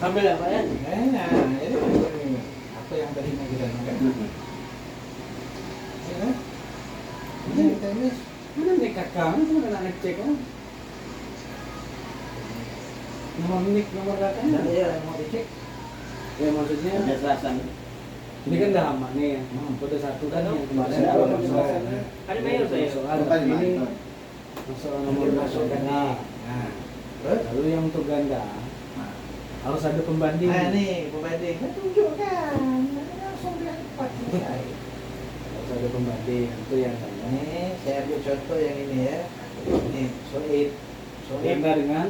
Ambil apa ya? Nah, ini apa yang tadi mau kita makan? Ya kan? Ini TMS. Mana nih kakak? Mana kena ngecek kan? Nomor kakak? Nah, iya mau dicek. Ya maksudnya Ada selasan. ini kan udah aman nih. Kode satu kan yang kemarin Ada kalau nomor soal satu. Ada mail saya. soal Pertanyaan. ini soal nomor masuk ganda. Nah, terus? Lalu yang untuk ganda Nah, harus ada pembanding. nih pembanding. Kan tunjukkan. Langsung bilang 4 selesai. Harus ada pembanding itu yang ganda. Ini saya ambil contoh yang ini ya. Ini Soib. Ganda dengan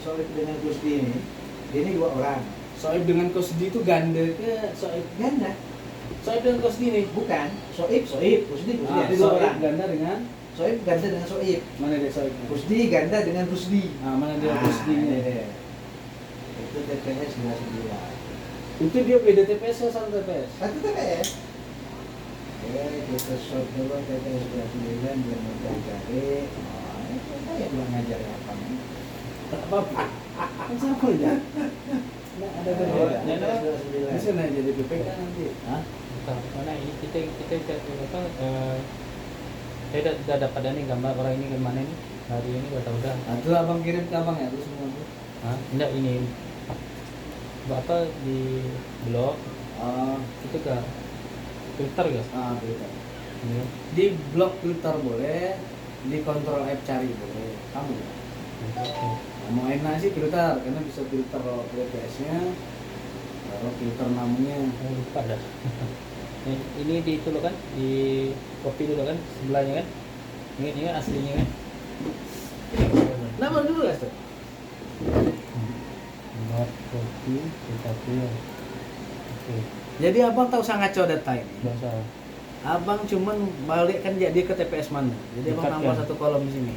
Soib dengan Kusdi ini. Ini 2 orang. Soib dengan Kusdi itu ganda ke Soib? Ganda. Soib dengan Kusdi nih? Bukan. Soib, Kusdi. Ah, Ada 2 Soib orang. ganda dengan Soib ganda dengan Soib. mana dia Soib? Kusdi ganda dengan Kusdi. Ah, mana dia Nah, Kusdinya? ini dia. Itu TPS 29. Itu dia beda TPS ya sama TPS? Satu TPS. Oke, kita short dulu TPS 29 dia mau cari. Oh, ini kita yang belum ngajar apa nih? Apa-apa. Kan sama ya. Nggak ada beda. TPS 29. Bisa naik jadi PPK nanti. Hah? Mana ini kita apa? Saya udah dapat nih gambar orang ini kemana nih hari ini gak tahu dah. Nah, itu abang kirim ke abang ya, itu semua tuh. Hah? Enggak ini apa di blog itu ke Twitter ya? Twitter. Iya. Di blog Twitter boleh, di kontrol app cari boleh. Kamu ya? Nah, mau enak sih Twitter, karena bisa filter TPS-nya, taruh filter namanya. Oh, lupa dah. Ini di itu loh kan, di copy dulu kan sebelahnya kan. Ini kan aslinya kan. Nama dulu guys tuh. Not copy, tapi ya. Oke, Jadi abang tahu sangat ngaco data ini. biasa. Abang cuman balikkan dia ke TPS mana. Jadi abang Dekat nambah kan? satu kolom di sini.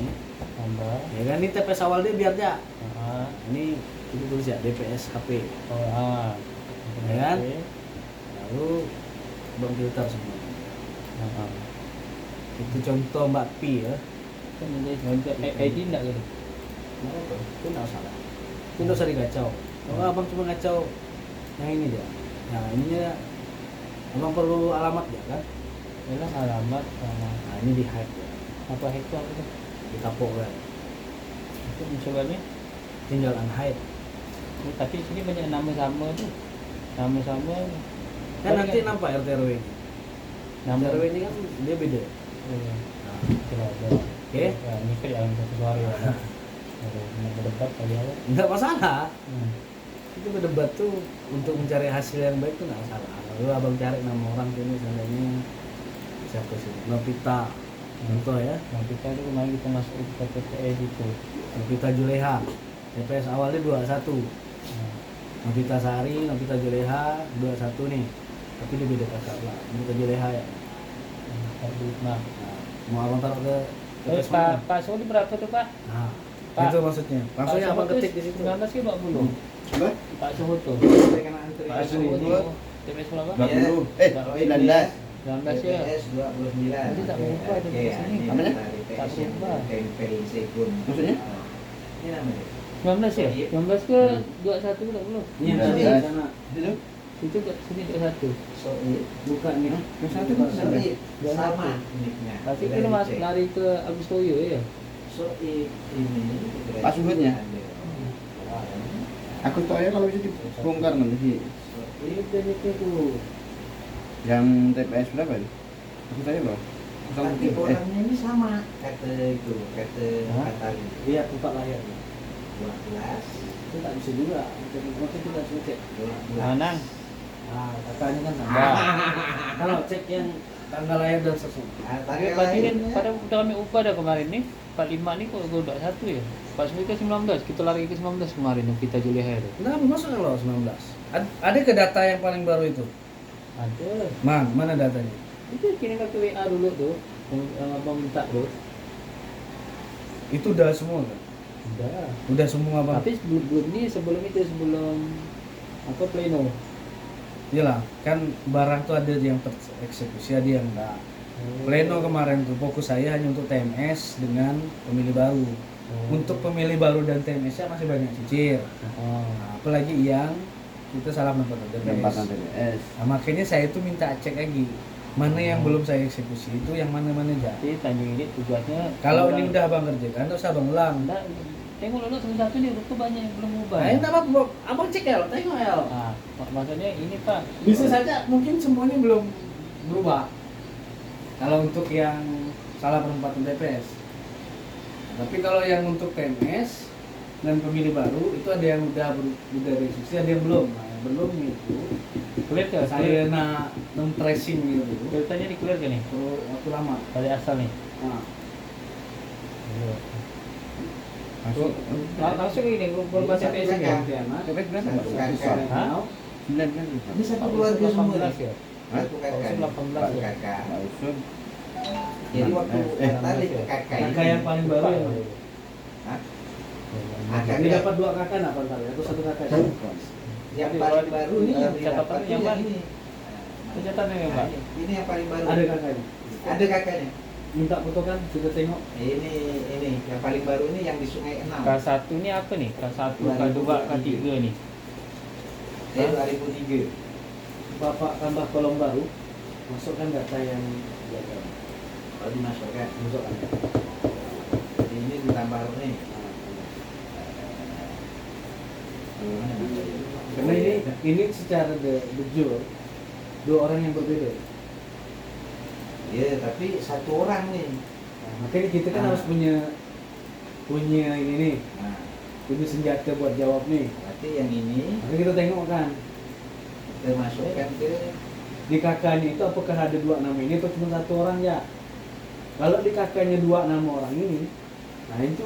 Tambah. Ya kan ini TPS awal dia biar aja. Ah, Ini tulis ya DPS HP. oh, Ya kan? Oke. Lalu abang filter semua. Ah. Itu contoh Mbak Pi ya. Kan ini juga ID enggak gitu. Nah, itu nggak salah. Itu nggak usah digacau. Kalau abang cuma ngacau yang ini dia. Nah ininya abang perlu alamat ya kan? Ini alamat sama Nah ini di hide ya. apa itu apa itu? Ditapok kan. Itu mencoba nih. Tinggal unhide. Ini, tapi sini banyak nama sama tuh. Nama sama. Kan nanti nampak RT RW ini. nama RT RW ini kan dia beda. Iya. Nah, Coba aja. Oke. Ya, ini kan yang satu suara ya. Ada berdebat kali ya. nggak masalah. Hmm. Itu berdebat tuh untuk mencari hasil yang baik tuh nggak masalah. Lalu abang cari nama orang sini seandainya siapa sih? Novita. Contoh ya. Nah, kita itu kemarin kita masuk ke TPS itu. Novita Juleha. TPS awalnya 21. Nah, Novita Sari, Novita Juleha 21 nih. Tapi dia beda kakak lah. Novita Juleha ya. nah. Mau abang taruh ke TPS mana? Pak Soli berapa tuh Pak? Nah, Pak. itu maksudnya. Langsungnya abang ketik di situ. 19 ke 20. Apa? Pak Suhut tuh. Saya kena antri. Pak Suhut Suhut. TPS berapa? 20. 19. 19 ya. TPS 29. Nanti tak lupa itu di sini. Namanya? Tak lupa. Tempel Sekun. Maksudnya? Ini namanya. 19 ya? 19 ke 21 ke 20? Ini Nah, tadi nah. di sana. Itu Itu ke sini 21. Soib. Bukan nih. yang satu Soib. Dua Sama satu. uniknya. Tapi Sudah itu masuk dicek. lari ke Agus Toyo ya? Soib ini. Pas Suhutnya? aku tahu ya kalau bisa dibongkar nanti. Ini dari itu. Yang TPS berapa itu? Aku tanya bro. Tapi orangnya ini sama kata itu, kata Hah? Atali. Lihat tempat lahir. 12, Itu tak bisa juga. Maksudnya tidak bisa cek. 12. Anang. Nah, kakaknya kan sama. Nah. Kalau cek yang tanggal lahir dan sesuatu. Tapi berarti kan pada udah kami upah dah kemarin nih. 45 nih kok udah 1 ya? Pas ke 19, kita lari ke 19 kemarin yang kita Julia itu. Kenapa masuk kalau 19? Ada ke data yang paling baru itu? Ada. Mana datanya? Itu kirim ke WA dulu tuh. Yang abang minta tuh. Itu udah semua kan? Udah. Udah semua bang? Tapi sebelum itu sebelum apa pleno. Iyalah, kan barang tuh ada yang tereksekusi, ada yang enggak. Pleno kemarin tuh fokus saya hanya untuk TMS dengan pemilih baru. Untuk pemilih baru dan TMS-nya masih banyak cicir. Oh. Nah, apalagi yang kita salah menempatkan Penempatan TPS. TPS. Nah, makanya saya tuh minta cek lagi mana yang belum saya eksekusi itu yang mana aja. Jadi Tanjung ini tugasnya Kalau ini udah abang kerjakan, terus abang ulang. enggak, tengok dulu satu nih udah banyak yang belum ubah. Nah, ini apa? Abang cek ya, tengok ya. Nah, maksudnya ini Pak. Bisa saja mungkin semuanya belum berubah. Kalau untuk yang salah penempatan TPS. Tapi kalau yang untuk PNS dan pemilih baru itu ada yang udah dieksekusi, ada yang belum. Nah, yang belum itu Clear ke? saya nak tracing gitu. Ceritanya di clear ke nih? Waktu lama. Dari asal nih. Nah, Masuk. Langsung ini berubah Satu TPS ini. kakak. TPS berapa? Satu Pak? kakak. Hah? 9 kan? Ini satu keluarga semua. 18 ya? Satu kakak. Usul 18 Satu ya? kakak. Pak Usun. Jadi waktu tadi ke kakak kakak yang paling baru yang mana? Hah? Jadi dapat dua kakak nak Pak Tali? Atau satu kakak? Yang paling baru ini yang Catatan didapat yang yang mana? ini. Catatannya ya Pak? Ini yang paling baru. Ada kakaknya. Ada kakaknya. Minta foto kan, kita tengok. Ini yang paling baru ini yang di Sungai Enam. K1 ini apa nih? K1, K2, K3 nih? 2003. Bapak tambah kolom baru, masukkan data yang diagram. Kalau dimasukkan. Masukkan. Jadi ini ditambah nih. Karena ini secara de jure dua orang yang berbeda. Ya, tapi satu orang nih. Nah, makanya kita kan harus punya ini nih, Nah, punya senjata buat jawab nih. berarti yang ini Maka kita tengok kan kita masukkan ke di kakaknya itu apakah ada dua nama ini atau cuma satu orang ya? Kalau di kakaknya dua nama orang ini, nah itu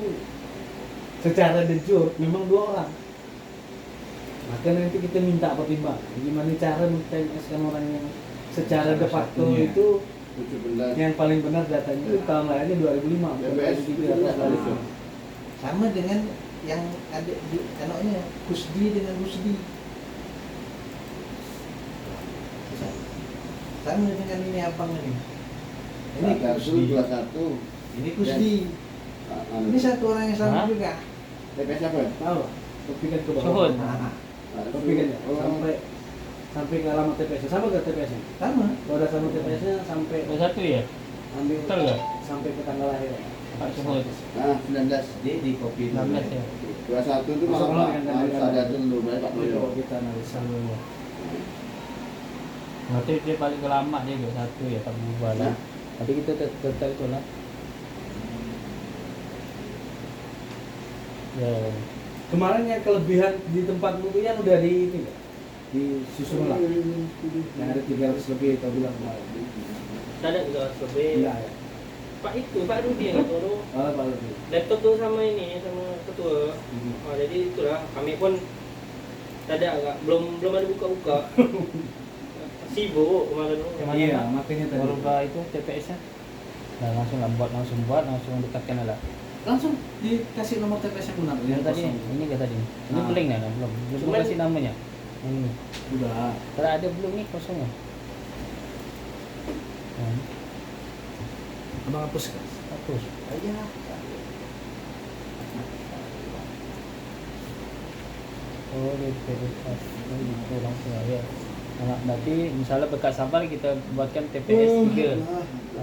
secara de jure memang dua orang. Maka nanti kita minta pertimbangan gimana cara men-TPS-kan orang yang secara de facto Satunya. itu 17. yang paling benar datanya itu tahun lahirnya 2005 bukan TPS 2003 atau sebaliknya. sama dengan yang ada di anaknya Kusdi dengan Kusdi. Sama dengan ini abang ini. Ini Kusdi. 21. Ini Kusdi. Ini satu orang yang sama Hah? juga. TPS apa? Tahu? Kopi kan ke bawah. Suhud. Nah, Kopi kan ya? Sampai ke alamat TPS-nya. Sama gak TPS-nya? sama. Kalau udah sama TPS-nya sampai K1 ya? ambil Betul nggak? sampai ke tanggal lahir. Pak Suhud. Nah, 19. Jadi di kopi dulu. 16 ya? 21 itu Masuk malah kan, harus kan, ada kan. dulu baik Pak Itu Boyo. kita analisa. Berarti dia paling lama dia juga satu ya, tak berubah lah. Nah. Tapi kita tetap itu lah. Ya, Kemarin yang kelebihan di tempatmu itu yang udah di ini nggak? Disusun ulang. Yang ada 300 lebih kau bilang kemarin. Ada juga lebih. Iya ya. Pak itu Pak Rudi yang itu Oh, Pak lebih. laptop tuh sama ini sama ketua. Oh, jadi itulah kami pun ada agak belum ada buka-buka. Sibuk kemarin. Gimana, Iya, Pak? makanya tadi. berubah itu TPS-nya. Nah, langsung buat, langsung dekatkan lah. Langsung dikasih nomor TPS yang benar. Yang tadi, kosong. ini ke tadi. Ini Ah. blank ya, belum Cuman- kasih namanya. Ini. Udah. Kalau ada belum nih kosong ya. Nah, Abang hapus kan? hapus. Aja. Oh, TPS. Oh, gitu langsung ya. Nah, berarti misalnya bekas sampel kita buatkan TPS 3.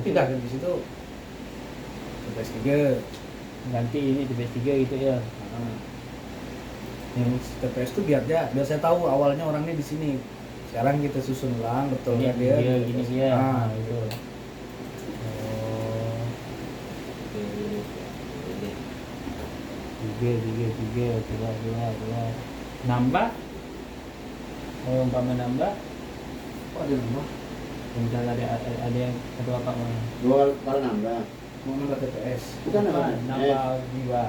Pindah kan di situ. TPS 3. Ganti ini TPS 3 gitu ya. Nah, yang TPS itu biar saya tahu awalnya orangnya di sini. Sekarang kita susun ulang betul Ini kan dia. dia, gini dia. Nah, Nah, itu. itu. Oh, tiga. Nambah? Oh, umpama nambah, Kok ada nomor? misalnya ada yang kedua apa mau? Dua kali nambah. Mau nambah TPS. Bukan apa? Nambah jiwa.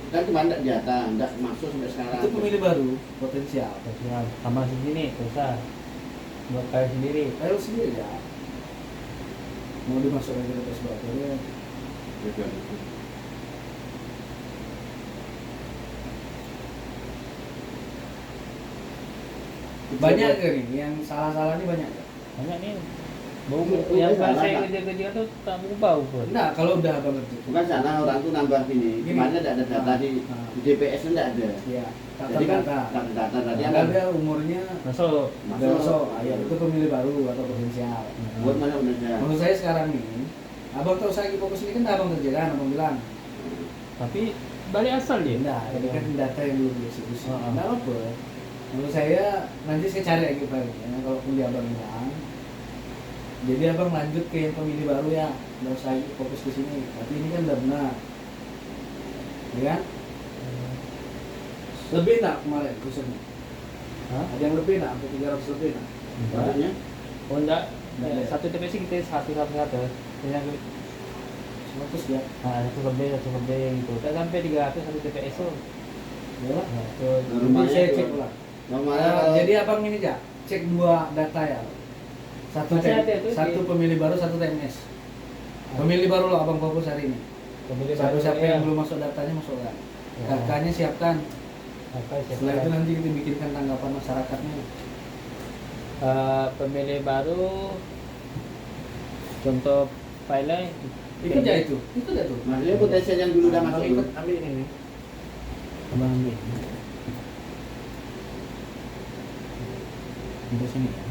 Kan cuma enggak jatah, enggak masuk sampai sekarang. Itu pemilih baru potensial. Sosial. Tambah segini, susah. Buat kalian sendiri. Ayo sendiri ya. Mau dimasukkan ke TPS berapa ya? Beda. Banyak gak nih? Yang salah-salah ini banyak gak? Banyak nih. Bau Itu yang salah, saya Pak. kerja-kerja tuh tak mau bau pun. Enggak, kalau udah abang ngerti. Bukan salah orang tuh nambah gini. Gini. Kemarin tidak ada data Ah. di DPS tidak ada. Iya, Jadi kan data. tidak ada data tadi Ada ada. dia umurnya Masuk. udah masuk, ya itu pemilih baru atau potensial. Buat mana udah. Menurut saya sekarang nih, abang tahu saya lagi fokus ini kan abang kerja kan, abang bilang. Tapi balik asal dia. Enggak, ini kan data yang belum dieksekusi. Ah, ah. Enggak apa. Menurut saya nanti saya cari lagi filenya, kalaupun dia abang bilang. Jadi abang lanjut ke yang pemilih baru ya, nggak usah lagi fokus ke sini. Tapi ini kan udah benar, ya kan? Lebih nak kemarin kusennya? Hah? Ada yang lebih nak, sampai 300 lebih nak? Barunya Oh enggak. Enggak ada. Satu TPS kita satu. Yang 100 ya? nah, satu lebih gitu. Tak sampai 300 satu TPS tuh. Ya lah. Nah, tuh. Nanti saya cek ulang. normalnya Eh, kalau jadi abang ini aja, cek dua data ya. Satu Masih ada tuh, satu di- pemilih baru, satu TMS. Pemilih baru lo abang fokus hari ini. Pemilih Siapa baru, yang ya. belum masuk datanya masukkan. Ya. Kakaknya siapkan. Apa siapa? Setelah itu nanti kita bikinkan tanggapan masyarakatnya. Pemilih baru contoh file Ikut aja itu, ikut aja tuh. maksudnya potensial yang dulu udah Abang masuk ikut, dulu. ambil ini nih. Abang ambil. Di sini ya.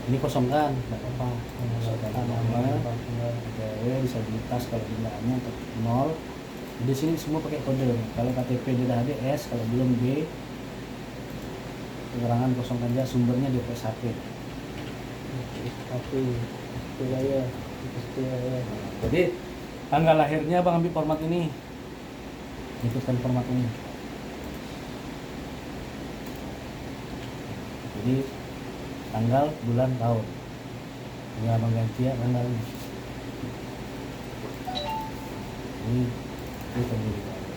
Ini kosong kan, nggak apa-apa. Ya, bisa di tas kalau jumlahnya untuk 0. Di sini semua pakai kode. Kalau KTP dia udah ada S, kalau belum B. Keterangan kosong aja, sumbernya di PSHP. Tapi itu ya. Jadi tanggal lahirnya abang ambil format ini, ikutkan format ini. Jadi tanggal, bulan, tahun. Tinggal abang ganti ya tanggalnya. Ini pemilih baru.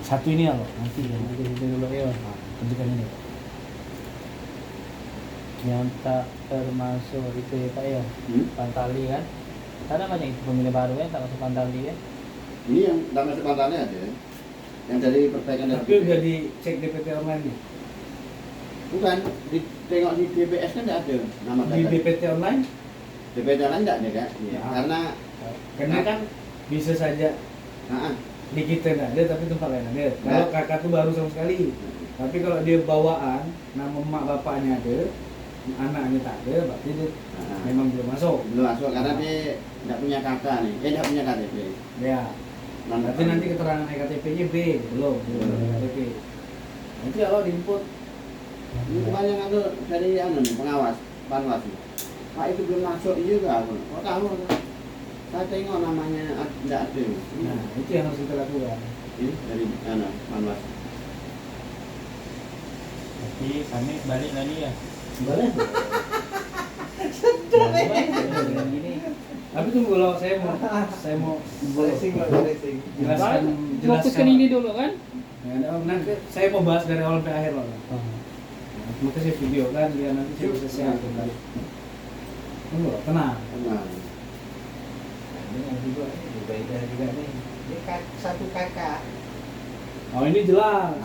Satu ini ya loh, nanti ya. Nanti dulu ya. Nah, tunjukkan ini. Pak. Yang tak termasuk itu ya Pak ya. Pantali kan. Karena banyak itu pemilih baru ya tak masuk Pantali ya. Ini yang udah masuk pantannya ada. Yang dari perbaikan dari Tapi udah dicek DPT online nih. bukan tengok di DPS kan tidak ada nama Di data. DPT online, DPS lain tidak ada kan? Ya. Karena kan bisa saja nah, di kita nggak ada tapi tempat lain ada. Kalau kakak tuh baru sama sekali. Tapi kalau dia bawaan, nama emak bapaknya ada, anaknya tak ada, berarti dia memang belum masuk. belum masuk karena dia tidak punya kakak nih, tidak punya KTP. Ya. Berarti nanti keterangan EKTP-nya B, belum KTP. Nanti kalau diinput, Ini kemarin yang dari nih pengawas, panwas. Pak itu belum masuk juga, aku. Kok tahu? Saya tengok namanya tidak ada. nah itu yang harus kita lakukan. Ini dari panwas. Tapi kami balik lagi ya. Boleh? Gini. Tapi tunggu loh, saya mau jelaskan Fokuskan ini dulu kan. Ya, nanti saya mau bahas dari awal sampai akhir loh. Maka saya video kan, biar nanti saya bisa share kembali. Tunggu, tenang. Nah, Ini yang juga ini berbeda juga nih. Ini satu kakak. Oh ini jelas.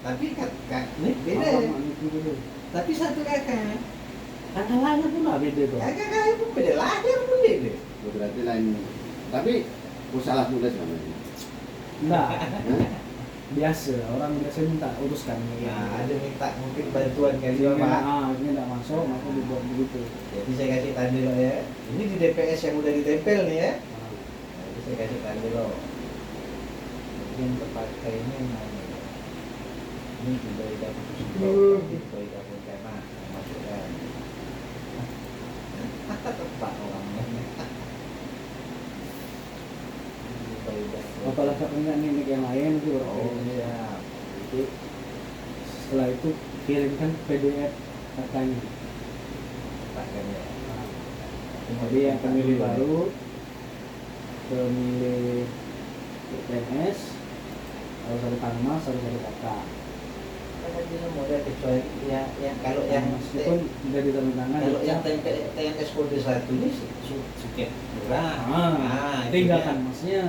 Tapi kakak ini beda. Apa, itu dulu. Tapi satu kakak. Kakak lahir pun lah beda tuh. Kakak pun beda, lahir pun beda. berarti lain. Tapi salah mudah sama ini. Enggak, biasa orang biasa minta uruskan. Nah, ada minta mungkin bantuan kali Ini ya, Pak. ini enggak masuk, maka dibuat begitu. Jadi saya kasih tanda lo ya. Ini di DPS yang udah ditempel nih ya. Jadi saya kasih tanda lo. Mungkin terpakai ini mana? Ini juga tidak putus juga tidak bencana masukkan. Tepat orangnya. Apalagi kakaknya nih yang lain itu Oh iya. Jadi setelah itu kirimkan PDF kakaknya. Tepat ya. Jadi yang pemilih baru, pemilih PNS, harus ada Panmas, harus ada kakak. Karena dia model kecuali ya, yang kalau yang meskipun udah ditandatangan. kalau yang TNS kode 1 ini suket murah. tinggalkan masnya.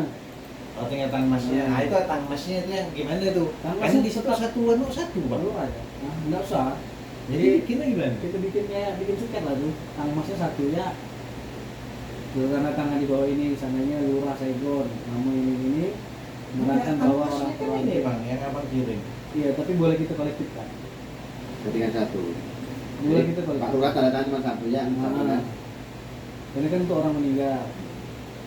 Oh, tinggal tangmasnya. Nah, itu tangmasnya itu yang gimana tuh? Tangmasnya Kan di situ satu, Bang. Perlu aja. Nah, nggak usah. Jadi bikinnya gimana? Kita bikin kayak bikin suket lah tuh. Tangmasnya satu ya. Tanda tangan di bawah ini, sananya lurah Saigon, nama ini menerangkan bahwa orang tua ini Bang, yang abang kirim. Iya, tapi boleh kita kolektifkan. Ketika satu. Boleh Jadi, kita Pak kolektifkan. Lurah tanda tangan cuma satu ya, satu kan. Ini kan untuk orang meninggal.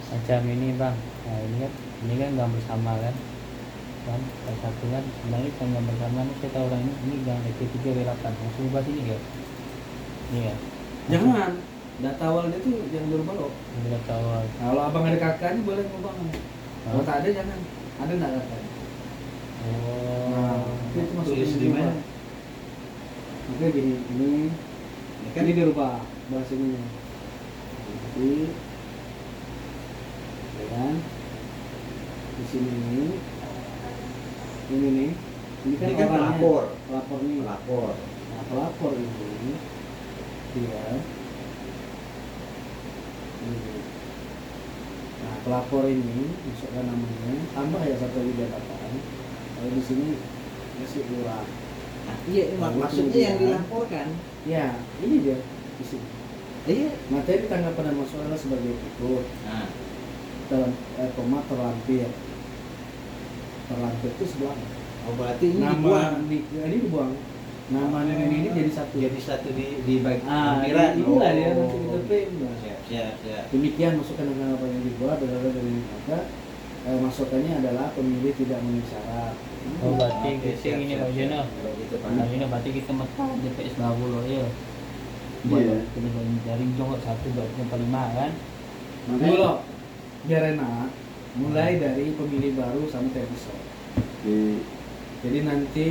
Macam ini bang, nah ini kan gambar sama kan, salah satu kan sebenarnya kan gambar sama ini saya tahu orang ini gambar EP3 W8 langsung ubah sini ya, ini ya. Jangan. Data awalnya tuh jangan berubah loh. Udah tahu. Kalau abang ada kakaknya boleh ngubah. Kalau tak ada jangan. Ada nggak kakaknya? Oh, Itu masuk Tulis di dirubah. mana? Oke gini, ini Kan ini dirubah bahasanya. Jadi, ya kan? Di sini ini nih, ini kan Ini kan orangnya. pelapor. Pelapor nih. Lapor. Nah, pelapor ini dia. Ini. Nah, pelapor ini masukkan namanya, tambah ya satu lagi datakan. Kalau di sini masih lurah. Iya, Nah, maksudnya kemudian- yang dilaporkan. Ya, ini dia di sini. Iya. Materi tanggapan dan masalah sebagai berikut. Nah, Dalam koma terlampir. Terlampir itu sebelah. oh berarti ini Nama dibuang. ini dibuang. Nama ini jadi satu. Jadi satu di bagi Ah, lampiran. inilah dia nanti kita print. Siap. Demikian masukan dengan apa yang dibuat adalah dari apa? Masukannya adalah pemilih tidak memenuhi syarat. Oh berarti Oke, kita ini Pak Jono. Kalau gitu Pak. Nah ini berarti kita makan DPS baru loh ya. Iya. Kita dari jongkok 1 2 3 4 5 kan. Dulu loh, biar enak. Mulai dari pemilih baru sampai episode. Di Jadi nanti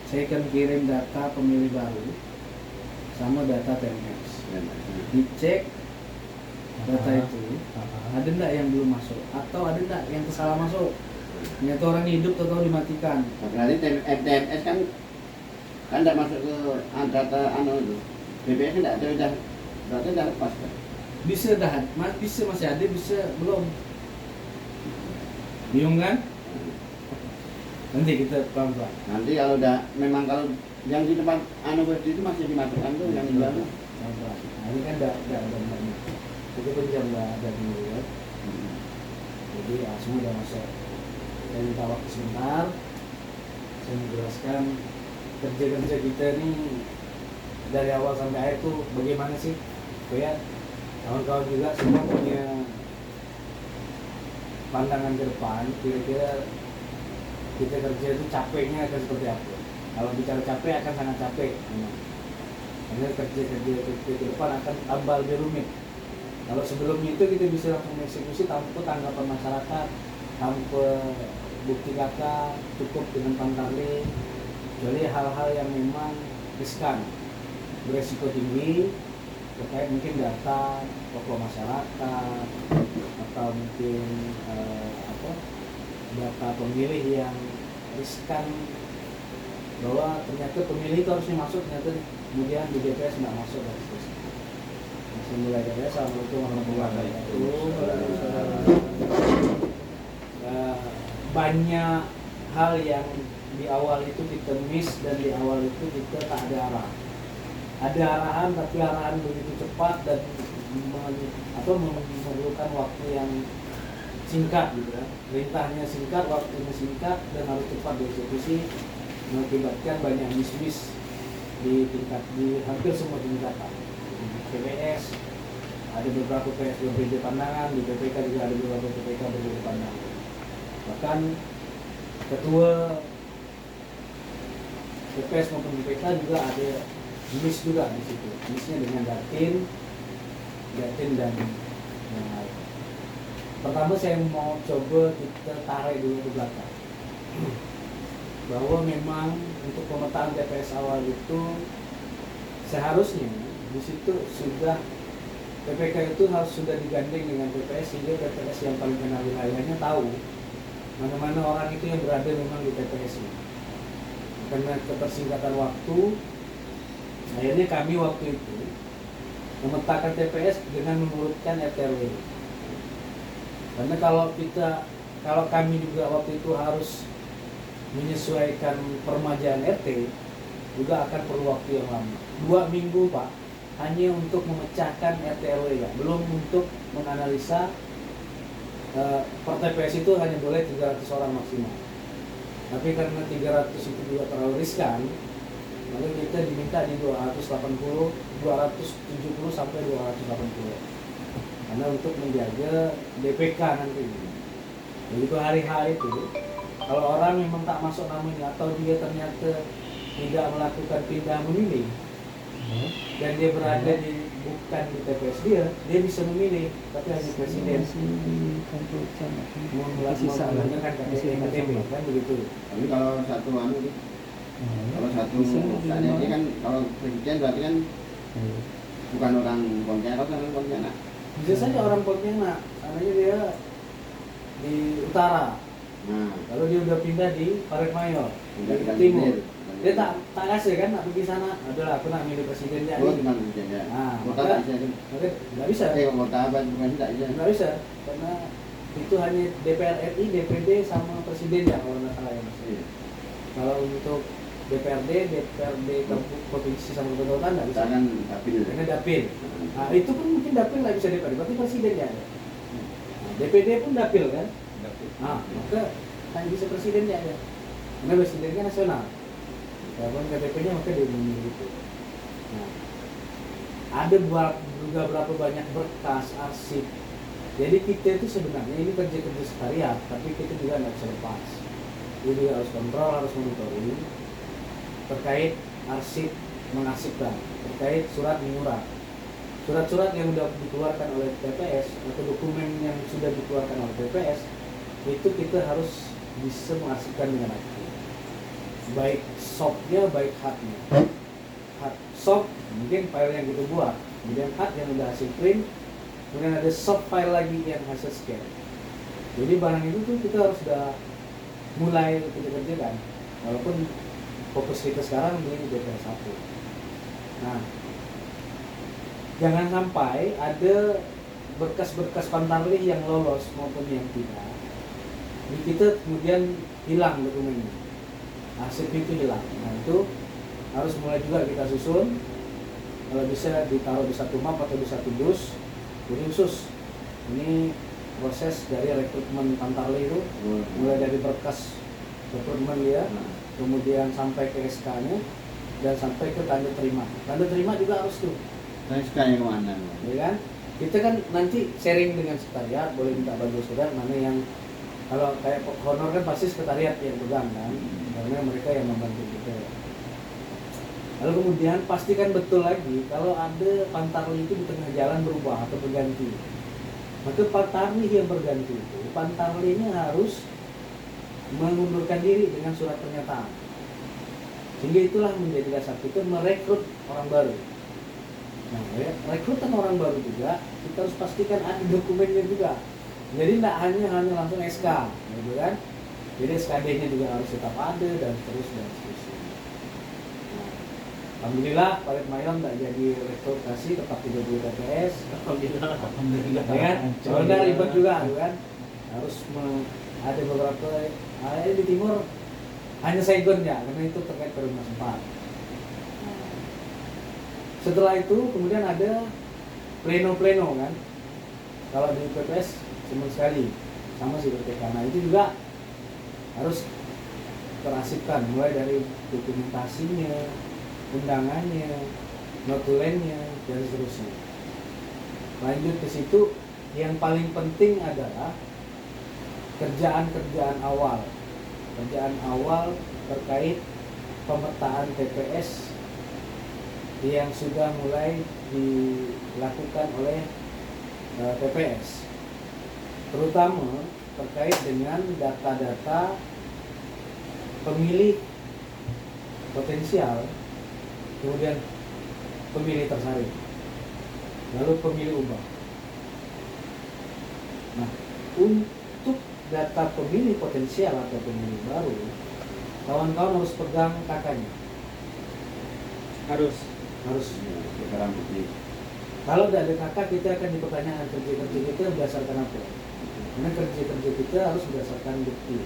saya akan kirim data pemilih baru sama data TMS. Dicek data itu ada enggak yang belum masuk atau ada enggak yang salah masuk. Ternyata orang hidup atau dimatikan. berarti TMS kan tidak masuk ke data itu. BPS kan tidak ada, berarti tidak lepas kan? Bisa dah, bisa masih ada, bisa belum. Bingung kan? Nanti kita pelan-pelan. Nanti kalau udah memang kalau yang di tempat itu masih dimasukkan tuh yang di dalam. Pelan-pelan. Nah, ini kan udah benar. Itu pun jam udah ada dulu ya. Jadi semua udah masuk. Saya minta waktu sebentar. Saya menjelaskan kerja-kerja kita ini dari awal sampai akhir tuh bagaimana sih? Supaya kawan-kawan juga semua punya pandangan ke depan. Kira-kira kita kerja itu capeknya akan seperti apa? Kalau bicara capek akan sangat capek. Karena kerja ke depan akan tambah lebih rumit. Kalau sebelumnya itu kita bisa langsung eksekusi tanpa tanggapan masyarakat, tanpa bukti kata, cukup dengan pantarlih, kecuali hal-hal yang memang riskan, beresiko tinggi, terkait mungkin data tokoh masyarakat atau mungkin data pemilih yang riskan, bahwa ternyata pemilih itu harusnya masuk, ternyata kemudian di DPS nggak masuk dan seterusnya. Langsung mulai dari Assalamualaikum warahmatullahi wabarakatuh. Banyak hal yang di awal itu kita miss dan di awal itu kita tak ada arah. Ada arahan tapi arahan begitu cepat dan memerlukan waktu yang singkat gitu ya. Perintahnya singkat, waktunya singkat dan harus cepat dieksekusi, mengakibatkan banyak miss di hampir semua tingkatan. Di PPS ada beberapa PPS berbeda pandangan, di PPK juga ada beberapa PPK berbeda pandangan. Bahkan ketua PPS maupun PPK juga ada miss juga di situ. Missnya dengan Datin dan yang lain. Pertama saya mau coba kita tarik dulu ke belakang bahwa memang untuk pemetaan TPS awal itu seharusnya di situ sudah PPK itu harus sudah digandeng dengan TPS sehingga TPS yang paling kenal wilayahnya tahu mana-mana orang itu yang berada memang di TPS ini. Karena ketersingkatan waktu, akhirnya kami waktu itu memetakan TPS dengan mengurutkan RT/RW. Karena kalau kita kalau kami juga waktu itu harus menyesuaikan permajaan RT, juga akan perlu waktu yang lama. 2 minggu Pak, hanya untuk memecahkan RT RW ya, belum untuk menganalisa per TPS itu hanya boleh 300 orang maksimal. Tapi karena 300 itu juga terlalu riskan, lalu kita diminta di 270 sampai 280. Karena untuk menjaga DPK nanti. Begitu hari H itu, kalau orang memang tak masuk namanya atau dia ternyata tidak melakukan pindah memilih dan dia berada di bukan di TPS dia bisa memilih, tapi hanya presiden menggunakan KTP kan begitu. Tapi kalau satu kalau satu ini kan kalau presiden berarti kan bukan orang Pontianak, orang Pontianak. Bisa saja orang Pontianak, karena dia di utara. Nah, Kalau dia udah pindah di Parit Mayor, udah di kita timur, pilih. dia tak kasih kan, nak pergi sana. Adalah aku nak milih presiden jadi. Oh, cuma presiden ya. Nah, Kota maka tak bisa. maka nggak bisa, Kota apa bukan tidak bisa. nggak bisa, karena itu hanya DPR RI, DPD sama presiden ya kalau nggak salah ya Mas. Iya. Kalau untuk DPRD provinsi sama kabupaten nggak bisa. Kita kan dapil. Karena dapil. Nah, itu pun mungkin dapil nggak bisa DPRD, berarti presiden ya. Nah, DPD pun dapil kan. Nah, maka hanya bisa presiden ya. Karena presidennya nasional. Walaupun KTP-nya maka dia memilih itu. Nah, ada juga berapa banyak berkas, arsip. Jadi kita itu sebenarnya ini kerja sekretariat, tapi kita juga nggak bisa lepas. Jadi harus kontrol, harus monitoring terkait arsip mengarsipkan, terkait surat menyurat. Surat-surat yang sudah dikeluarkan oleh TPS atau dokumen yang sudah dikeluarkan oleh TPS itu kita harus bisa mengarsipkan dengan aktif. Baik softnya, baik hardnya. Hard soft mungkin file yang kita buat, kemudian hard yang udah hasil print, kemudian ada soft file lagi yang hasil scan. Jadi barang itu tuh kita harus sudah mulai kita kerjakan, walaupun fokus kita sekarang di DPR 1. Nah, jangan sampai ada berkas-berkas pantarlih yang lolos maupun yang tidak. Di kita kemudian hilang dokumennya, arsip itu hilang. Nah itu harus mulai juga kita susun. Kalau bisa ditaruh di satu map atau di satu dus. Jadi khusus ini proses dari rekrutmen pantarlih itu, mulai dari berkas rekrutmen dia, kemudian sampai ke SK-nya dan sampai ke tanda terima. Tanda terima juga harus tuh. Nah, sekarang kemana? Ya kan? Kita kan nanti sharing dengan sekretariat, boleh minta bantu sekretariat mana yang kalau kayak honor kan pasti sekretariat yang pegang kan, karena mereka yang membantu kita. Lalu kemudian pastikan betul lagi kalau ada pantarlih itu di tengah jalan berubah atau berganti. Maka pantarlih yang berganti itu, pantarlihnya harus mengundurkan diri dengan surat pernyataan. Sehingga itulah menjadi dasar kita merekrut orang baru. Nah, rekrutan orang baru juga kita harus pastikan ada dokumennya juga. Jadi tidak hanya langsung SK, gitu kan? Jadi SKD-nya juga harus tetap ada dan seterusnya. Nah, alhamdulillah Parit Mayon tidak jadi rekrutasi, tetap 30 TPS. Alhamdulillah. Ya kan? Soalnya ribet juga, kan? Harus ada beberapa area di timur hanya Saigon ya, karena itu terkait Perumnas 4. Setelah itu kemudian ada pleno kan, kalau di PPS cuma sekali, sama sih BPK. Nah itu juga harus terarsipkan mulai dari dokumentasinya, undangannya, notulennya dan seterusnya. Lanjut ke situ, yang paling penting adalah kerjaan awal terkait pemetaan TPS yang sudah mulai dilakukan oleh TPS, terutama terkait dengan data-data pemilih potensial, kemudian pemilih tersaring, lalu pemilih ubah. Nah, untuk data pemilih potensial atau pemilih baru, kawan-kawan harus pegang kakaknya. Harus Sekarang putih. Kalau tidak ada kakak, kita akan dipertanyakan kerja kita berdasarkan apa. Karena kerja-kerja kita harus berdasarkan bukti.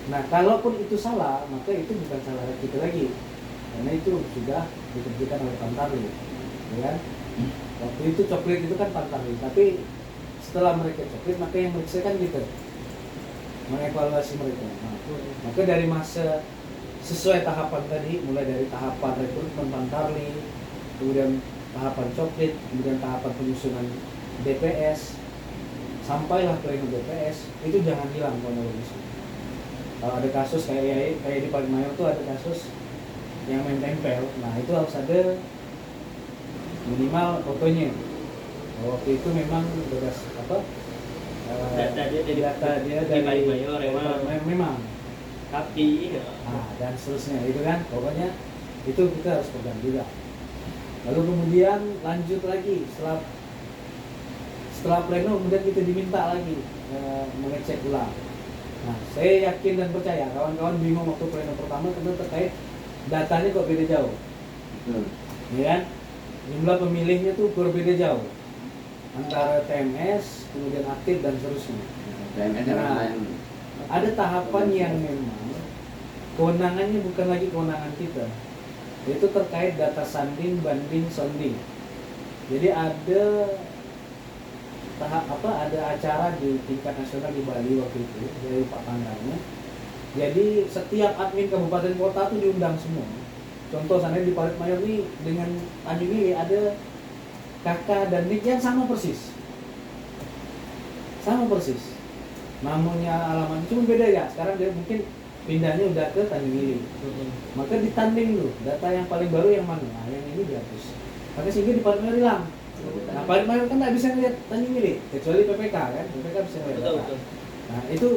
Nah, kalaupun itu salah, maka itu bukan salah kita lagi, karena itu sudah dikerjakan oleh Pantarli, ya kan? Waktu itu coklat itu kan Pantarli, tapi setelah mereka coklat, maka yang meriksa kan kita, mengevaluasi mereka. Nah, maka dari masa sesuai tahapan tadi, mulai dari tahapan rekrutmen Pantarli, kemudian tahapan coklat, kemudian tahapan penyusunan DPS, sampailah pleno DPS, itu jangan hilang kronologisnya. Kalau ada kasus kayak di Paling Mayor tuh ada kasus yang main tempel, nah itu harus ada minimal fotonya. Waktu itu memang beras apa? Data dia dari dari Paling Mayor memang. Tapi Dan seterusnya itu kan, pokoknya itu kita harus pegang juga. Lalu kemudian lanjut lagi setelah pleno, kemudian kita diminta lagi mengecek ulang. Nah, saya yakin dan percaya kawan-kawan bingung waktu pleno pertama karena terkait datanya kok beda jauh, ya kan? Jumlah pemilihnya tuh berbeda jauh antara TMS, kemudian aktif dan seterusnya. Nah, ada tahapan yang memang kewenangannya bukan lagi kewenangan kita, yaitu terkait data sanding, banding, sounding. Jadi ada ada acara di tingkat nasional di Bali waktu itu dari Pak Pangganya. Jadi setiap admin kabupaten kota tuh diundang semua. Contoh sana di Paling Mayor nih dengan Tanjung ini ada kakak dan nik yang sama persis. Namanya alamatnya cuma beda ya. Sekarang dia mungkin pindahnya udah ke Tanjung Gili. Maka ditanding dulu data yang paling baru yang mana. Nah, yang ini dihapus. Maka sehingga di Paling Mayor hilang. Nah, Paling Mayor kan nggak bisa ngeliat Tanjung Gili kecuali PPK kan. PPK bisa ngeliat data. betul. Nah, itu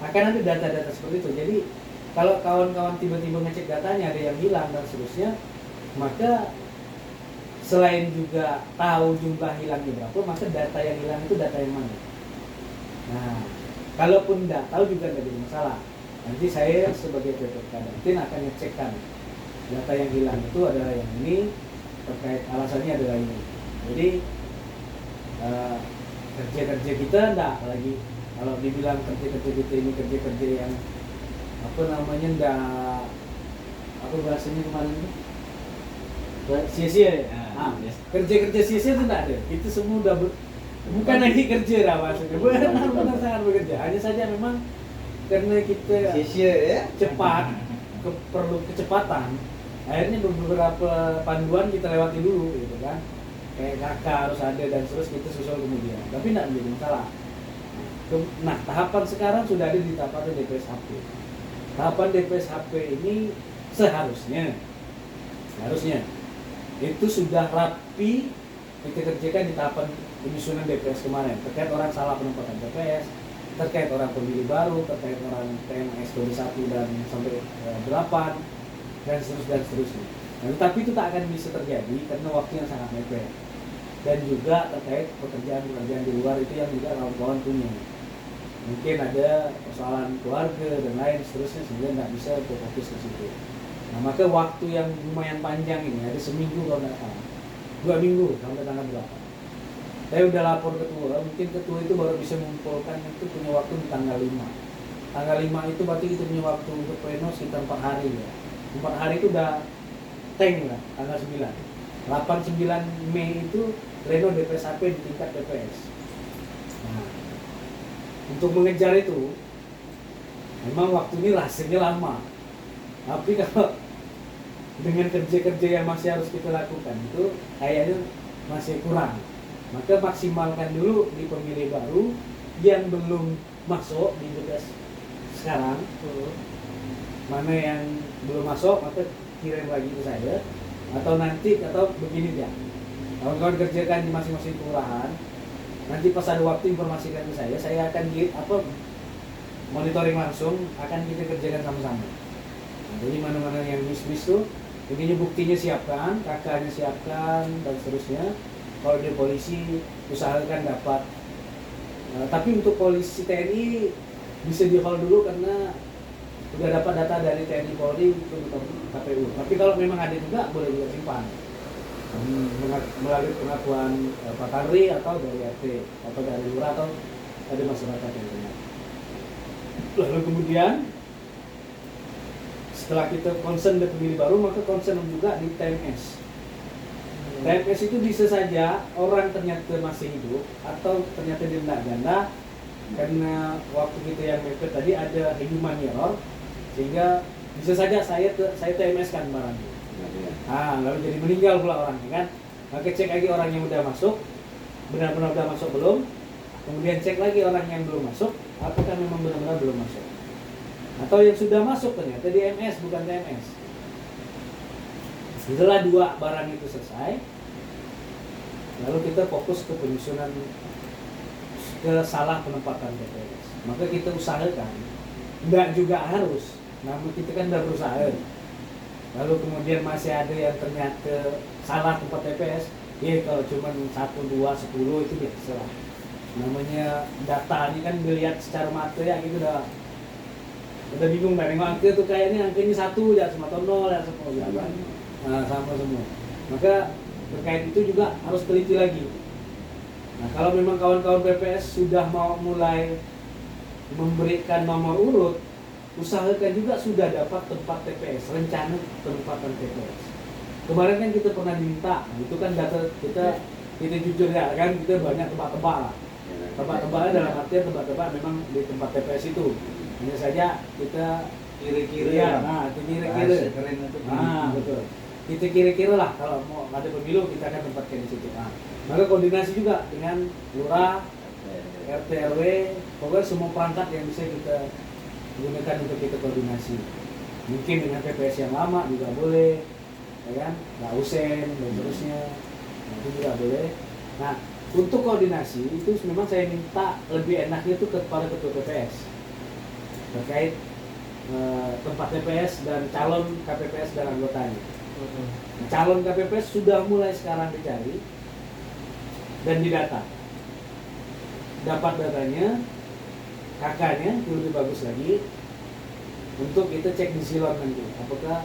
akan ada data-data seperti itu. Jadi kalau kawan-kawan tiba-tiba ngecek datanya ada yang hilang dan seterusnya, maka selain juga tahu jumlah hilangnya berapa, maka data yang hilang itu data yang mana. Nah, kalaupun tidak tahu juga tidak jadi masalah. Nanti saya sebagai PPK Dantin akan ngecekkan data yang hilang itu adalah yang ini, terkait alasannya adalah ini. Jadi kerja-kerja kita enggak lagi, kalau dibilang kerja-kerja kita ini kerja-kerja yang apa namanya enggak, apa bahasanya kemarin itu sia-sia ya. Kerja-kerja sia-sia itu enggak ada. Itu semua udah bukan lagi kerja lah maksudnya. Benar-benar sangat bekerja. Hanya saja memang karena kita sia-sia ya. cepat, perlu kecepatan. Akhirnya beberapa panduan kita lewati dulu gitu kan. Kayak kakak harus ada dan terus kita susul kemudian. Tapi tidak menjadi masalah. Nah, tahapan sekarang sudah ada di tahapan DPSHP. Tahapan DPSHP ini seharusnya itu sudah rapi kita kerjakan di tahapan penyusunan DPS kemarin, terkait orang salah penempatan DPS, terkait orang pemilih baru, terkait orang TMS kode 1 dan sampai 8 dan seterusnya. Nah, tetapi itu tak akan bisa terjadi karena waktu yang sangat mepet. Dan juga terkait pekerjaan-pekerjaan di luar itu yang juga kawan-kawan punya. Mungkin ada persoalan keluarga dan lain seterusnya sehingga tidak bisa fokus ke situ. Nah, maka waktu yang lumayan panjang ini ada seminggu kalau tidak salah, 2 minggu sampai tanggal 8. Saya udah lapor ketua, mungkin ketua itu baru bisa mengumpulkan itu punya waktu di tanggal 5. Tanggal 5 itu berarti kita punya waktu untuk pleno sekitar 4 hari ya. 4 hari itu udah tank lah, tanggal 9. 8-9 Mei itu pleno DPSHP di tingkat DPS. Nah, untuk mengejar itu memang waktu ini rasanya lama. Tapi kalau dengan kerja-kerja yang masih harus kita lakukan itu kayaknya masih kurang. Maka maksimalkan dulu di pemilih baru yang belum masuk di DPS sekarang. Mana yang belum masuk maka kirim lagi ke saya, atau nanti atau begini ya. Kawan-kawan kerjakan di masing-masing kelurahan. Nanti pas ada waktu informasikan ke saya akan monitoring langsung, akan kita kerjakan sama-sama. Nah, jadi mana-mana yang miss tuh, intinya buktinya siapkan, kakaknya siapkan dan seterusnya. Kalau di polisi usahakan dapat. Tapi untuk polisi TNI bisa di hold dulu karena sudah dapat data dari TNI Polri untuk KPU. Tapi kalau memang ada juga boleh juga simpan melalui pengakuan Pak Tanri atau dari RT atau dari lurah atau ada masyarakat yang ternyata. Lalu kemudian setelah kita concern di pemilih baru, maka concern juga di TMS. TMS itu bisa saja orang ternyata masih hidup atau ternyata dia tidak ganda, karena waktu kita yang mepet tadi ada human error, sehingga bisa saja saya TMS kan barangnya. Lalu jadi meninggal pula orangnya kan. Maka cek lagi orang yang udah masuk, benar-benar udah masuk belum, kemudian cek lagi orang yang belum masuk, apakah memang benar-benar belum masuk, atau yang sudah masuk ternyata di MS bukan TMS. Setelah 2 barang itu selesai, lalu kita fokus ke penyusunan ke salah penempatan TPS. Maka kita usahakan, enggak juga harus, namun kita kan udah berusaha. Lalu kemudian masih ada yang ternyata salah tempat TPS, ya kalau cuma 1, 2, 10 itu biasa lah. Namanya data ini kan dilihat secara mata ya, gitu udah bingung dari angka tuh kayaknya angkanya 1 ya sama 0 ya semua ya. Nah, sama semua. Maka terkait itu juga harus teliti lagi. Nah, kalau memang kawan-kawan PPS sudah mau mulai memberikan nomor urut, usahakan juga sudah dapat tempat TPS, rencana penempatan TPS. Kemarin kan kita pernah diminta, itu kan data kita jujur ya kan, kita banyak tebak-tebak lah. Tebak-tebaknya dalam artian tebak-tebak memang di tempat TPS itu. Hanya saja kita kira-kira ya, itu kira-kira. Betul. Kita kira-kira lah kalau mau ada pemilu kita akan tempatkan di situ. Maka koordinasi juga dengan lurah, RT RW, pokoknya semua perangkat yang bisa kita gunakan untuk kita koordinasi. Mungkin dengan PPS yang lama juga boleh, ya kan? Nggak usen dan seterusnya, itu juga boleh. Nah, untuk koordinasi itu memang saya minta lebih enaknya itu kepada ketua PPS terkait tempat TPS dan calon KPPS dan anggotanya. Nah, calon KPPS sudah mulai sekarang dicari dan didata. Dapat datanya, kakaknya itu lebih bagus lagi untuk kita cek di silon nanti apakah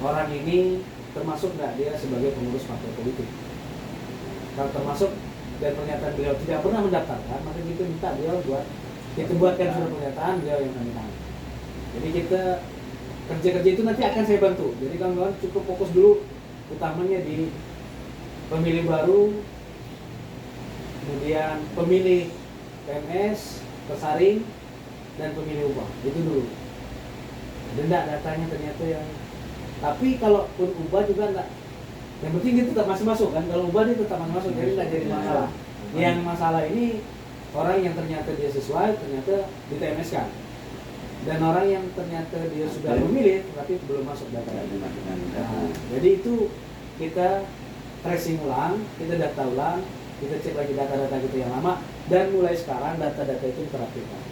orang ini termasuk nggak dia sebagai pengurus partai politik. Kalau termasuk dan pernyataan beliau tidak pernah mendaftarkan, maka kita minta beliau kita buatkan surat pernyataan, beliau yang tanda tangan. Jadi kita kerja-kerja itu nanti akan saya bantu. Jadi kawan-kawan cukup fokus dulu utamanya di pemilih baru, kemudian pemilih PMS, pesaring, dan pemilih ubah. Itu dulu. Ada datanya ternyata yang. Tapi kalaupun ubah juga enggak. Yang penting dia tetap masih masuk kan. Kalau ubah dia tetap masih masuk, jadi enggak jadi masalah. Yang masalah ini orang yang ternyata dia sesuai, ternyata di TMS kan. Dan orang yang ternyata dia sudah memilih, tapi belum masuk data. Nah, jadi itu kita tracing ulang, kita data ulang, kita cek lagi data-data kita yang lama, dan mulai sekarang data-data itu diterapkan.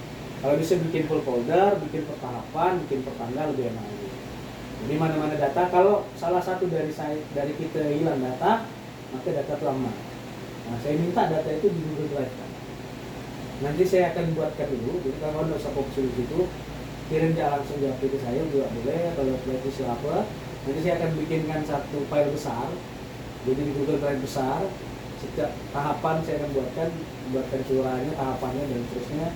Kalau bisa bikin full folder, bikin per tahapan, bikin per tanggal lebih enak lagi. Jadi mana-mana data, kalau salah satu dari kita hilang data, maka data itu aman. Nah, saya minta data itu di Google Drive kan. Nanti saya akan buatkan dulu, jadi kalau nggak usah fokus di situ, kirim dia langsung di aplikasi saya juga boleh, atau aplikasi apa. Nanti saya akan bikinkan satu file besar, jadi di Google Drive besar. Setiap tahapan saya akan buatkan kelurahannya, tahapannya dan seterusnya,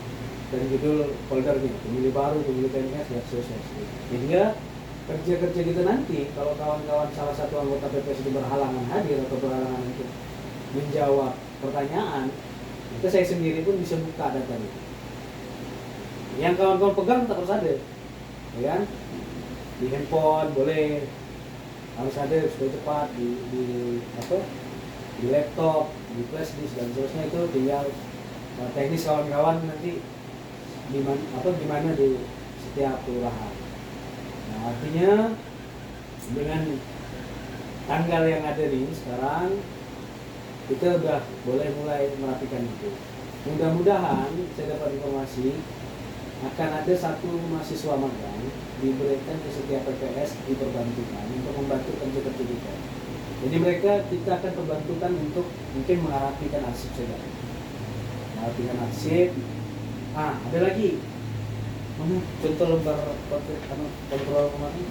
dan judul foldernya, pemilih baru, pemilih PNS, dan seterusnya. Sehingga kerja-kerja kita nanti, kalau kawan-kawan salah satu anggota PPS itu berhalangan hadir atau berhalangan untuk menjawab pertanyaan, itu saya sendiri pun bisa buka datanya. Yang kawan-kawan pegang tak harus ada, ya kan? Di handphone boleh, harus ada supaya cepat di laptop, di flash disk dan seterusnya. Itu tinggal teknis kawan-kawan nanti gimana di setiap kelurahan. Nah, artinya dengan tanggal yang ada ini sekarang kita udah boleh mulai merapikan itu. Mudah-mudahan saya dapat informasi akan ada satu mahasiswa magang diberikan ke setiap PPS, diperbantukan untuk membantu kerja-kerja kita. Jadi kita akan perbantukan untuk mungkin merapikan arsip saja. Merapikan arsip. Ada lagi. Mana contoh lembar kontrol kemarin?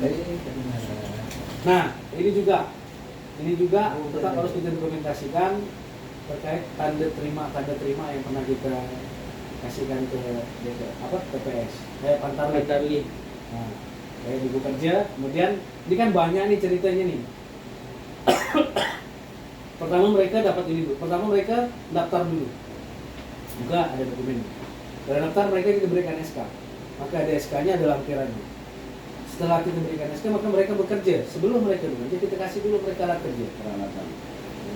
Nah, ini juga tetap harus kita dokumentasikan terkait tanda terima yang pernah kita kasihkan ke TPS Pantarlih. Pantarlih. Nah, saya ibu kerja, kemudian ini kan banyak nih ceritanya nih. Pertama mereka dapat ini dulu. Pertama mereka daftar dulu. Buka ada dokumen. Dari daftar mereka kita berikan SK. Maka ada SK-nya, ada lampirannya. Setelah kita berikan SK, maka mereka bekerja. Sebelum mereka bekerja, kita kasih dulu mereka alat kerja. Peralatan.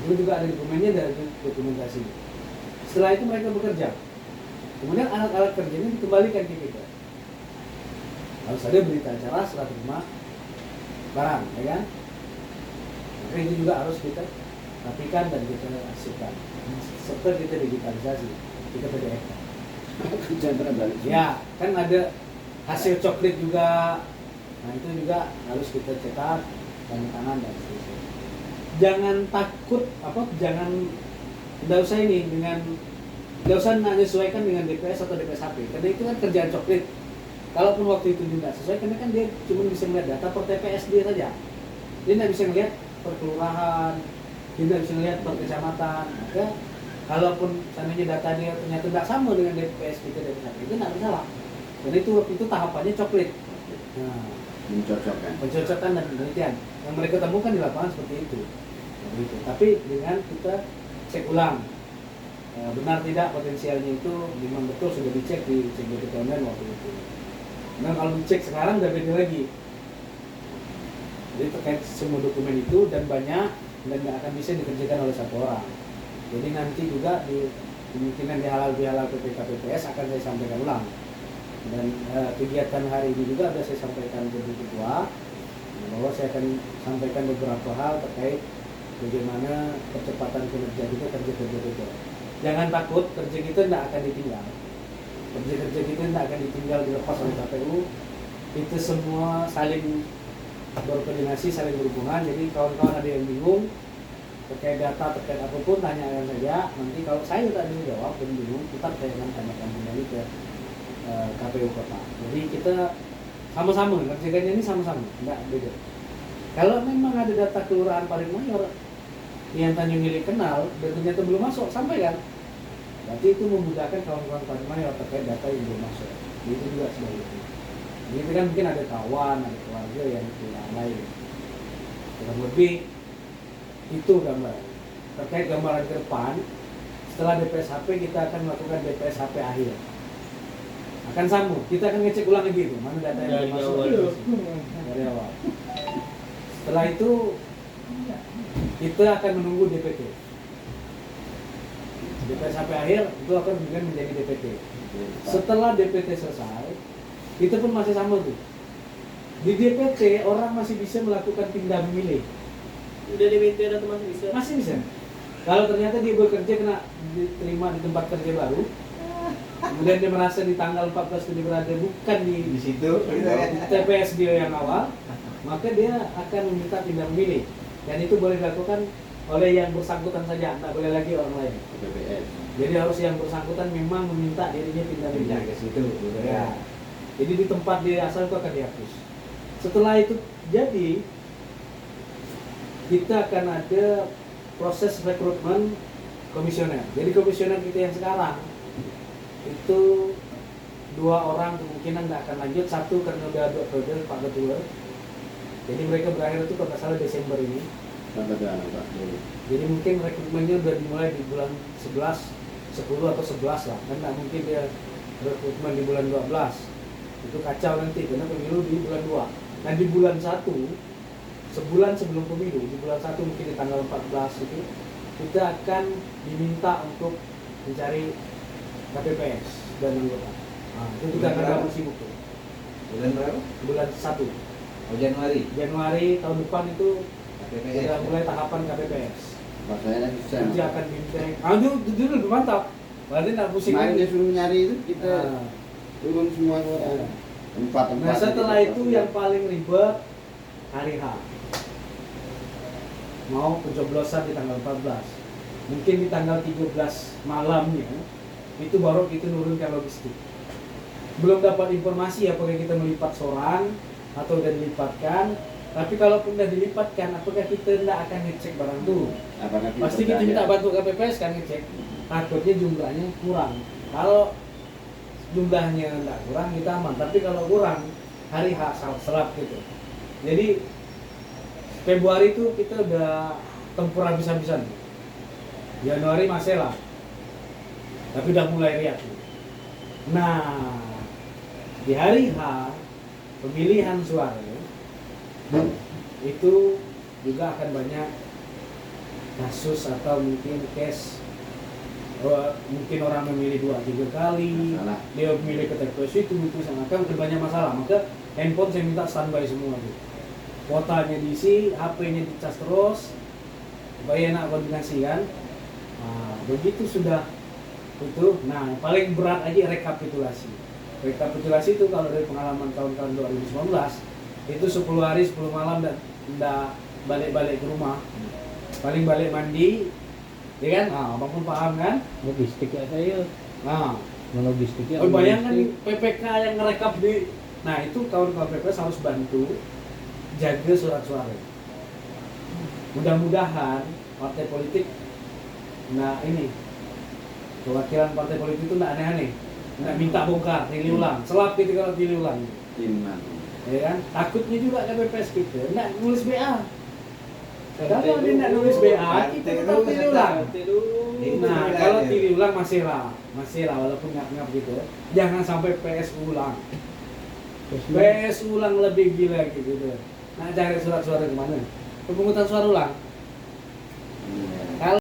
Itu juga ada dokumennya dan dokumentasi. Setelah itu mereka bekerja. Kemudian alat-alat kerjanya dikembalikan ke kita. Harus ada berita acara setelah terima barang, ya kan? Maka itu juga harus kita rapikan dan kita arsipkan. Serta kita digitalisasi, kita PDF. Kerja berbalik. Ya, kan ada hasil coklat juga. Nah itu juga harus kita cetak tanda tangan dan seterusnya. Jangan takut tidak usah ini tidak usah menyesuaikan dengan DPS atau DPS HP karena itu kan kerjaan coklat. Kalaupun waktu itu tidak sesuai karena kan dia cuma bisa melihat data per TPS dia saja. Dia tidak bisa melihat per kelurahan, dia tidak bisa melihat per kecamatan. Maka kalaupun seandainya data dia ternyata tidak sama dengan DPS kita DPS HP itu tidak masalah. Karena itu waktu itu tahapannya coklat. Nah, mencocokkan dan penelitian yang mereka temukan di lapangan seperti itu. Begitu. Tapi dengan kita cek ulang benar tidak potensialnya itu memang betul sudah dicek di cek BPK waktu itu. Nah kalau dicek sekarang udah beda lagi. Jadi terkait semua dokumen itu dan banyak dan nggak akan bisa dikerjakan oleh satu orang. Jadi nanti juga di kemungkinan di halal PPK PPS akan saya sampaikan ulang. Dan kegiatan hari ini juga sudah saya sampaikan ke Bu Ketua bahwa saya akan sampaikan beberapa hal terkait bagaimana percepatan kinerja kita kerja. Jangan takut, kerja kita tidak akan ditinggal. Kerja kita tidak akan ditinggal dilepas oleh KPU. Itu semua saling berkoordinasi, saling berhubungan. Jadi kawan-kawan ada yang bingung terkait data, terkait apapun, tanyakan saja. Nanti kalau saya tak bisa jawab dan bingung, tetap saya akan tanyakan kembali ke KPU Kota. Jadi kita sama-sama, kerjaannya ini sama-sama, tidak beda. Kalau memang ada data kelurahan paling mayor yang Tanjung Hili kenal dan ternyata belum masuk, sampaikan. Berarti itu memudahkan kawan-kawan paling mayor terkait data yang belum masuk. Itu juga sebaliknya. Jadi kan mungkin ada kawan, ada keluarga yang kelurahan lain. Kurang lebih itu gambar. Terkait gambaran ke depan, setelah DPS HP kita akan melakukan DPS HP akhir. Akan sambung, kita akan ngecek ulang lagi itu mana data yang masuk dari awal. Setelah itu kita akan menunggu DPT. DPS sampai akhir itu akan kemudian menjadi DPT. Setelah DPT selesai, itu pun masih sama tuh. Di DPT orang masih bisa melakukan pindah memilih. Udah DPT ada tuh masih bisa. Masih bisa. Kalau ternyata dia bekerja kena diterima di tempat kerja baru, kemudian dia merasa di tanggal 14 dia berada bukan di situ TPS dia yang awal, maka dia akan meminta pindah memilih. Dan itu boleh dilakukan oleh yang bersangkutan saja, tak boleh lagi orang lain. BPS. Jadi harus yang bersangkutan memang meminta dirinya pindah memilih ke situ. ya. Jadi di tempat dia asal itu akan dihapus. Setelah itu jadi, kita akan ada proses rekrutmen komisioner. Jadi komisioner kita yang sekarang itu 2 orang kemungkinan tidak akan lanjut, 1 karena udah 2 periode Pak Ketua. Jadi mereka berakhir itu kalau nggak salah Desember ini. Jadi mungkin rekrutmennya udah dimulai di bulan 11, 10 atau 11 lah. Kan nggak mungkin dia rekrutmen di bulan 12. Itu kacau nanti karena pemilu di bulan 2. Nah di bulan 1, sebulan sebelum pemilu, di bulan 1 mungkin di tanggal 14 itu kita akan diminta untuk mencari KPPS dan anggota. Nah, itu kita akan dapat sibuk tuh. Bulan berapa? Bulan 1 Januari tahun depan itu KPPS. sudah mulai tahapan KPPS. Bahasanya lagi susah. Kerja akan bimbing. Itu lebih mantap. Berarti tidak pusing Kemarin dia lagi. suruh nyari itu kita Nah, turun semua ke tempat-tempat. nah setelah itu yang paling ribet hari H. Mau pencoblosan di tanggal 14. Mungkin di tanggal 13 malamnya itu baru kita nurunkan logistik. Belum dapat informasi apakah kita melipat seorang atau udah dilipatkan. Tapi kalau sudah dilipatkan, apakah kita tidak akan ngecek barang itu? Apakah Pasti kita minta bantu KPPS kan ngecek. Takutnya jumlahnya kurang. Kalau jumlahnya nggak kurang kita aman, tapi kalau kurang hari H serap gitu. Jadi Februari itu kita udah tempur habis-habisan. Januari masih lah, tapi udah mulai riak. Nah, di hari H pemilihan suara itu juga akan banyak kasus atau mungkin case. Mungkin orang memilih 2-3 kali, Masalah. dia memilih ke TPS itu sangat banyak masalah. Maka handphone saya minta standby semua tuh. Kuotanya diisi, HP-nya dicas terus, supaya enak koordinasi kan. Nah, begitu sudah itu, nah yang paling berat lagi rekapitulasi. Rekapitulasi itu kalau dari pengalaman tahun-tahun 2019 itu 10 hari 10 malam dan balik-balik ke rumah. Paling balik mandi, ya kan? Nah, abang pun paham kan? Logistik ya saya. Nah, Logistik ya. oh, bayangkan logistik. PPK yang ngerekap di, nah itu kawan-kawan PPK harus bantu jaga surat suara. Mudah-mudahan partai politik, nah ini perwakilan partai politik itu nggak aneh-aneh, nggak minta bongkar, pilih ulang, selap gitu kalau pilih ulang, Iman. ya kan? Takutnya juga KPPS kita nggak nulis BA. Kalau dia nggak nulis BA, kita tetap pilih ulang. Nanti dulu. Nah, kalau pilih ulang masih lah walaupun ngap-ngap gitu. Jangan sampai PSU ulang. PSU ulang lebih gila gitu. Nah, cari surat suara kemana? Pemungutan suara ulang.